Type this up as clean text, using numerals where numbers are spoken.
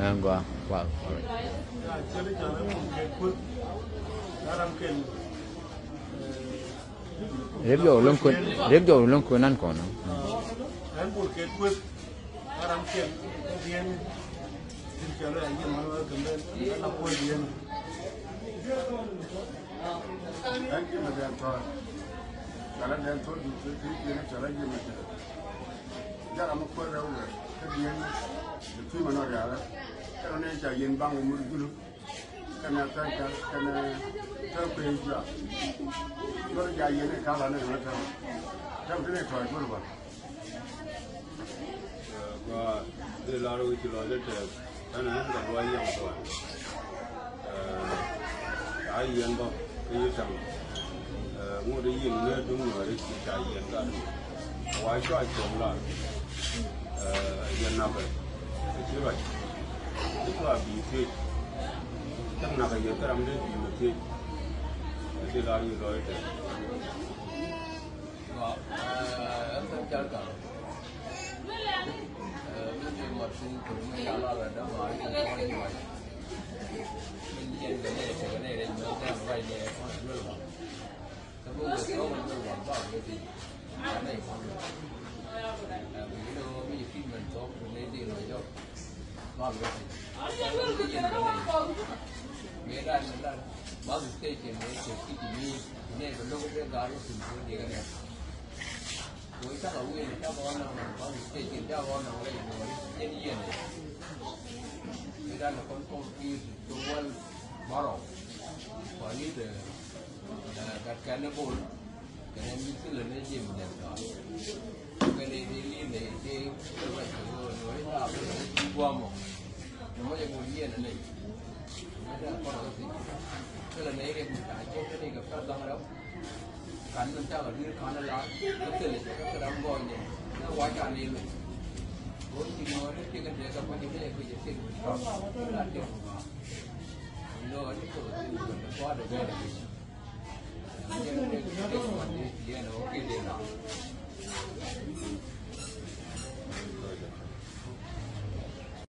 Gua. Wow. Jadi jangan ikut dalam ken. Rep jo long kun nan kono. Dan porque ikut dalam ken bien jadi aja malu kemudian dalam pun bien. Thank you, Madam Todd. Jalan dan Todd itu jalan je macam. Jalan apa dah udah. Kemudian itu mana dia? Kalau ni jalan bang umur dulu. Kena terpeja. Kalau jalan ni kalau ni macam. Jam ni Todd berapa? Gua di lalu itu lalu tu, karena kita dua yang tu. Ayam bah, kaya sama. Mula ini ni dulu ada kita ayam kan. Wajib jumlah. Yang nak, siapa? Itu abi tu. Jangan nak yang terang dia di masjid. Di lalu tu. Anh chơi cả. Cái một sinh cũng khá là đã nói con như vậy. Mình nhìn cái này để nhớ ra vài này con rất là. Cái bữa sau mình cũng làm bảo cái gì. Cái này con. Mình đâu bây giờ khi mình có mình lấy tiền rồi cho. Bao cái gì. Nghe ra mình ra. Bao giờ cái chuyện này cái gì này cái lúc cái đó nó cũng gì cái này. Với các ông ấy các con nào có thể kiểm tra con nào lấy một cái nhân viên này, người ta là con kia chúng quan bảo rồi, quản lý từ các cái nó bồi, cái này mình cứ lên gì mình nhận đó, cái này thì liên này thì cái vậy rồi nói là cái qua một, nó mới một viên này, nó ra con gì, cái là này cái một cái này gặp các bạn đâu. Kan mình cho là đi con nó lá, nó từ cái đám voi này, nó quay cả lên rồi, rồi thì nó cái gì các bạn nhìn thấy cái gì thì nó là điều mà, nó ở cái chỗ thì mình qua được rồi.